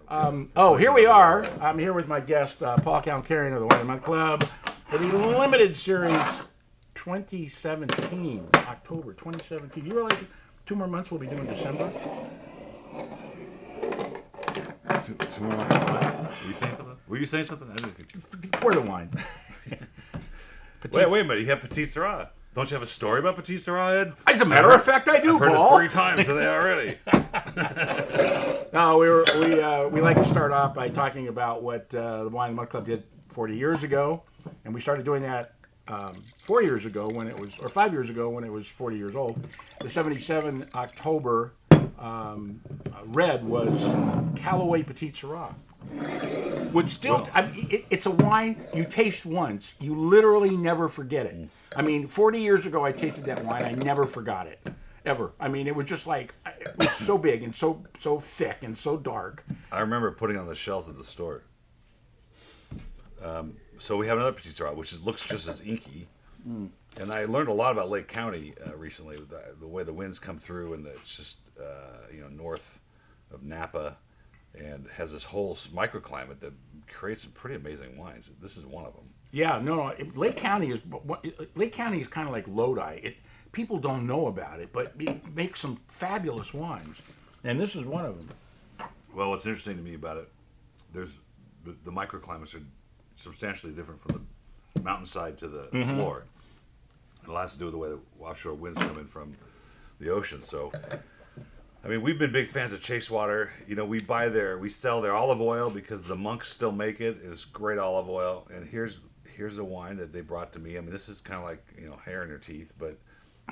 Here we are. I'm here with my guest, Paul Kalemkiarian of the Wine Month Club, for the limited series 2017, October 2017. You realize 2 more months we'll be doing December? Were you saying something? I didn't. Pour the wine. Wait a minute. You have Petite Sirah. Don't you have a story about Petite Sirah, Ed? As a matter of fact, I do, I've heard Paul. it 3 times today already. No, we like to start off by talking about what the Wine Month Club did 40 years ago, and we started doing that 4 years ago when it was, or 5 years ago when it was 40 years old. The 77 October red was Callaway Petite Sirah, which still, it's a wine you taste once, you literally never forget it. I mean, 40 years ago I tasted that wine, I never forgot it, ever. I mean, it was just like, it was so big and so thick and so dark. I remember putting it on the shelves at the store. So we have another Petite Sirah, which looks just as inky. And I learned a lot about Lake County recently, the way the winds come through, and it's just north of Napa, and has this whole microclimate that creates some pretty amazing wines. This is one of them. Yeah, no. Lake County is kind of like Lodi. People don't know about it, but it makes some fabulous wines, and this is one of them. Well, what's interesting to me about it, there's the microclimates are substantially different from the mountainside to the floor. It has to do with the way the offshore winds come in from the ocean. So, I mean, we've been big fans of Chacewater. We sell their olive oil because the monks still make it. It's great olive oil. And here's a wine that they brought to me. I mean, this is kind of like, hair in your teeth, but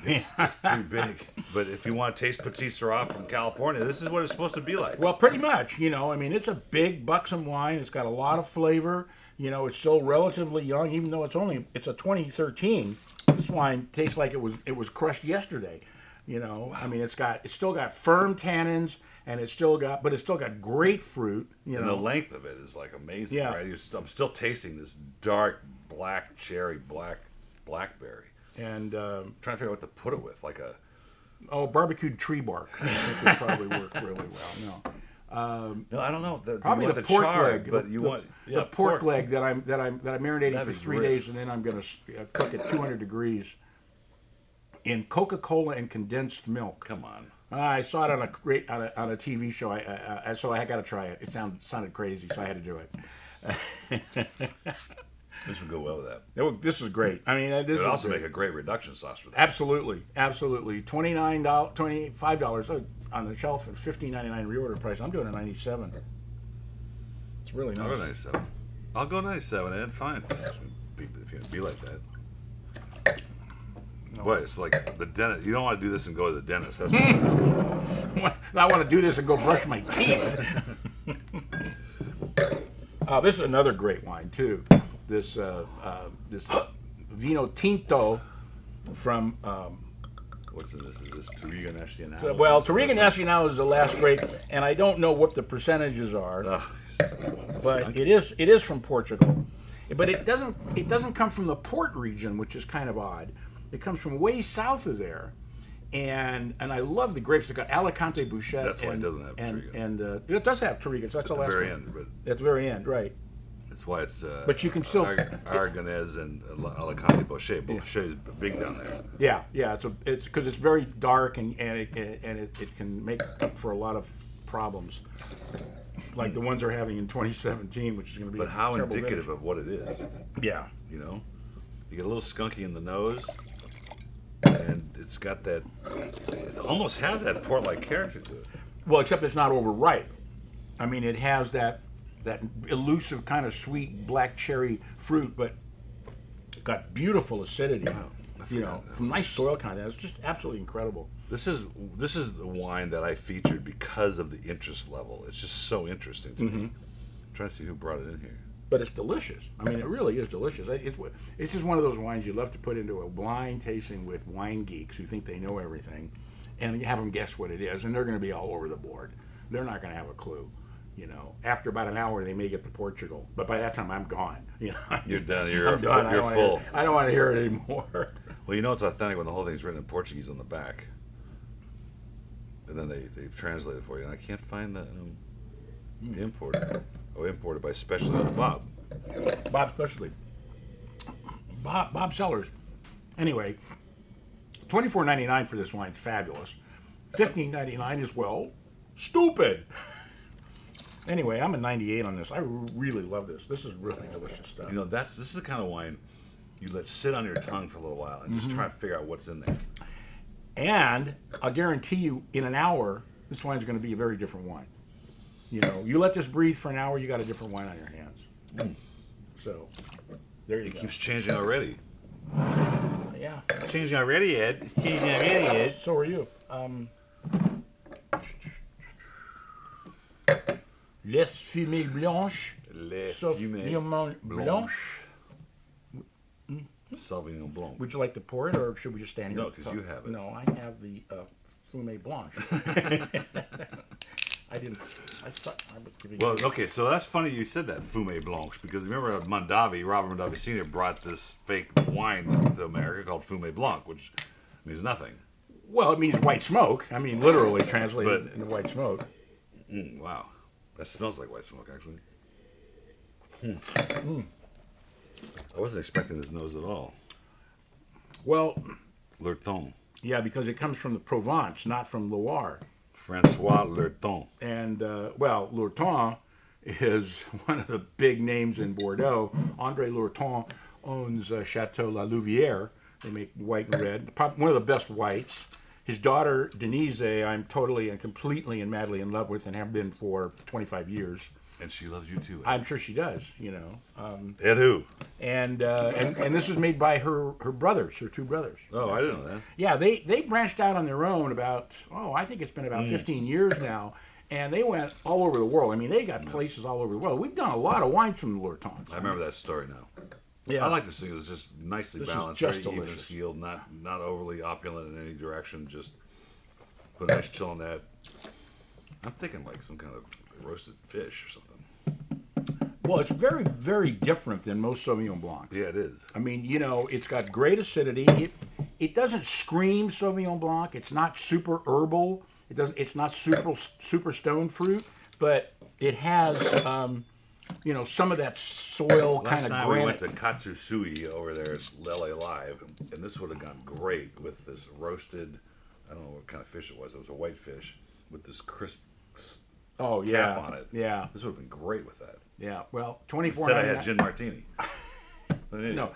it's pretty big. But if you want to taste Petite Sirah from California, this is what it's supposed to be like. Well, pretty much. I mean, it's a big, buxom wine. It's got a lot of flavor. It's still relatively young, even though it's a 2013. This wine tastes like it was crushed yesterday. I mean, it's still got firm tannins, and it's still got great fruit. And the length of it is like amazing, yeah. Right? I'm still tasting this dark black cherry, blackberry, and trying to figure out what to put it with, like barbecued tree bark. I think would probably work really well. No, I don't know. Probably the pork leg, but you want the pork leg that I'm marinating That'd for be 3 great. days, and then I'm going to cook at 200 degrees in Coca-Cola and condensed milk. Come on. I saw it on a TV show, so I got to try it. It sounded crazy, so I had to do it. This would go well with that. This is great. I mean, it would also make a great reduction sauce for that. Absolutely. $25 on the shelf at $15.99 reorder price. I'm doing a 97. It's really nice. I'll go 97. I'll go 97, Ed. Fine. If you be like that. No. What? It's like the dentist. You don't want to do this and go to the dentist. That's I want to do this and go brush my teeth. This is another great wine too. This Vinho Tinto from. What's in this? Is this Touriga Nacional? Well, Touriga Nacional is the last grape, and I don't know what the percentages are, but it is from Portugal. But it doesn't come from the port region, which is kind of odd. It comes from way south of there, and I love the grapes. It's got Alicante Bouchette. That's why it doesn't have Touriga. And it does have Touriga. So that's at the the very one. end, but at the very end, right? That's why it's. But you can still Aragonese and Alicante Bouchette. Bouchette is big down there. Yeah. It's because it's very dark and it can make up for a lot of problems, like the ones they're having in 2017, which is going to be. But how indicative vintage. of what it is. Yeah. You get a little skunky in the nose, and it's got that. It almost has that port-like character to it. Well, except it's not overripe. I mean, it has that elusive kind of sweet black cherry fruit, but got beautiful acidity. Wow, nice soil content. It's just absolutely incredible. This is the wine that I featured because of the interest level. It's just so interesting to me. I'm trying to see who brought it in here. But it's delicious. I mean, it really is delicious. This is one of those wines you love to put into a blind tasting with wine geeks who think they know everything, and you have them guess what it is, and they're going to be all over the board. They're not going to have a clue. After about an hour, they may get to Portugal, but by that time, I'm gone. You're done. You're done. full. I don't want to hear it anymore. Well, it's authentic when the whole thing's written in Portuguese on the back, and then they translate it for you. And I can't find the. Imported. Oh, imported by Specialty Bob. Bob Specialty. Bob Sellers. Anyway, $24.99 for this wine. It's fabulous. $15.99 as well. Stupid. Anyway, I'm a 98 on this. I really love this. This is really delicious stuff. You know, this is the kind of wine you let sit on your tongue for a little while and just try to figure out what's in there. And I'll guarantee you, in an hour, this wine's going to be a very different wine. You know, you let this breathe for an hour, you got a different wine on your hands. So, there you go. It keeps changing already. Yeah. It's changing already, Ed. It's changing already, Ed. So are you. Les Fumées Blanches. Les Sauvignon Blanc. Sauvignon Blanc. Would you like to pour it, or should we just stand here? No, because you have it. No, I have the Fumées Blanche. I didn't. I thought I was giving. Well, okay, so that's funny you said that, Fumées Blancs, because remember Robert Mondavi Sr. brought this fake wine to America called Fumées Blanc, which means nothing. Well, it means white smoke. I mean, literally translated into white smoke. Wow. That smells like white smoke, actually. I wasn't expecting this nose at all. Well, Lurton. yeah, because it comes from the Provence, not from Loire. Francois Lurton. And, well, Lurton is one of the big names in Bordeaux. André Lurton owns Chateau La Louvière. They make white and red. One of the best whites. His daughter, Denise, I'm totally and completely and madly in love with and have been for 25 years. And she loves you too. I'm sure she does, you know. Ed who? And this was made by her brothers, her two brothers. Oh, I didn't know that. Yeah, they branched out on their own about, I think it's been about 15 years now. And they went all over the world. I mean, they got places all over the world. We've done a lot of wines from the Lurtons. I remember that story now. Yeah. I like this thing. It was just nicely This is balanced, just very even delicious. keeled, not overly opulent in any direction. Just put a nice chill on that. I'm thinking like some kind of roasted fish or something. Well, it's very, very different than most Sauvignon Blanc. Yeah, it is. I mean, you know, it's got great acidity. It doesn't scream Sauvignon Blanc. It's not super herbal. It's not super stone fruit, but it has you know, some of that soil kind of Last time granite. we went to Katsusui over there at LA Live, and this would have gone great with this roasted, I don't know what kind of fish it was. It was a white fish with this crisp cap on it. Yeah. This would have been great with that. Yeah. Well, 24. Instead I had gin martini. No,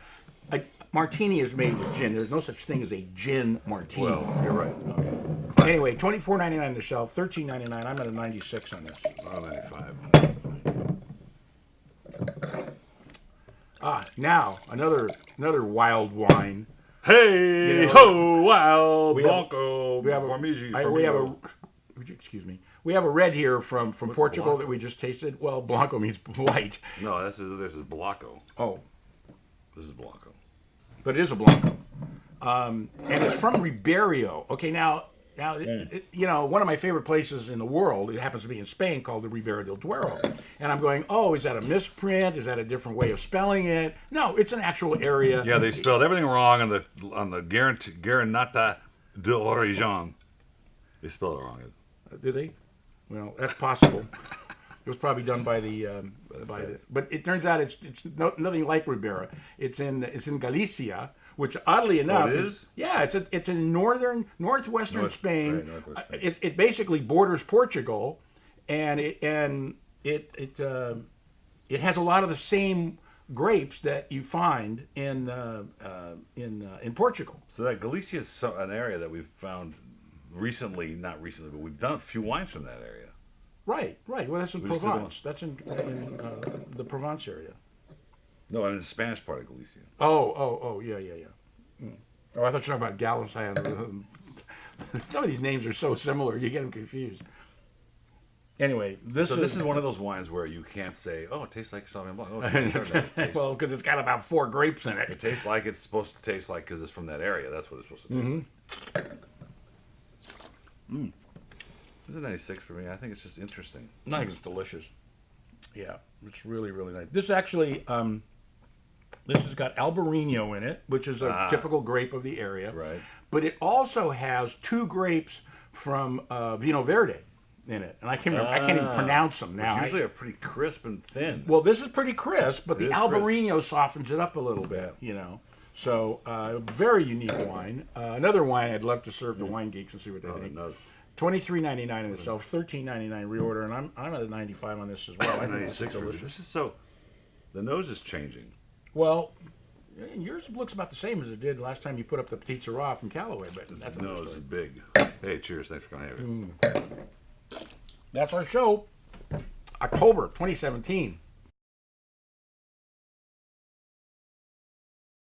martini is made with gin. There's no such thing as a gin martini. Well, you're right. Okay. Anyway, $24.99 on the shelf, $13.99. I'm at a 96 on this. Oh, 95. Now another wild wine. Hey, You know, ho, wow, we have- Blanco, We have a, Formigo. excuse me. We have a red here from Portugal Blanco? that we just tasted. Well, Blanco means white. No, this is Blanco. Oh, This is Blanco. but it is a Blanco, and it's from Ribeiro. Okay, now, you know, one of my favorite places in the world, it happens to be in Spain, called the Ribeiro del Duero. And I'm going, oh, is that a misprint? Is that a different way of spelling it? No, it's an actual area. Yeah, they spelled everything wrong on the Garanata de Origin. They spelled it wrong. Did they? Well, that's possible. It was probably done by but it turns out it's nothing like Ribeira. It's in Galicia, which oddly enough it is? Yeah, it's in northwestern Spain. Right, northwest Spain. It basically borders Portugal, and it has a lot of the same grapes that you find in Portugal. So that Galicia is an area that we've found recently, not recently, but we've done a few wines from that area. Right. Well, that's in We just did Provence. That's in the Provence area. No, in the Spanish part of Galicia. Oh, yeah. Oh, I thought you were talking about Galician. Some of these names are so similar, you get them confused. Anyway, this is one of those wines where you can't say, "Oh, it tastes like Sauvignon Blanc." Oh, it tastes, well, because it's got about 4 grapes in it it. tastes like it's supposed to taste like because it's from that area. That's what it's supposed to do. This is a 96 for me. I think it's just interesting. I think it's delicious. Yeah, it's really, really nice. This actually, this has got Albarino in it, which is a typical grape of the area. Right. But it also has 2 grapes from Vinho Verde, in it, and I can't remember. I can't even pronounce them now. Which usually are pretty crisp and thin. Well, this is pretty crisp, but It the is Albarino softens it up a little bit, you know. So, very unique wine. Another wine I'd love to serve the wine geeks and see what they think. No. $23.99 in itself, $13.99 reorder, and I'm at a 95 on this as well. I think this is 96 for delicious. this is so. The nose is changing. Well, yours looks about the same as it did last time you put up the Petite Sirah from Callaway, but that's The another nose is story. big. Hey, cheers! Thanks for coming here. That's our show. October 2017.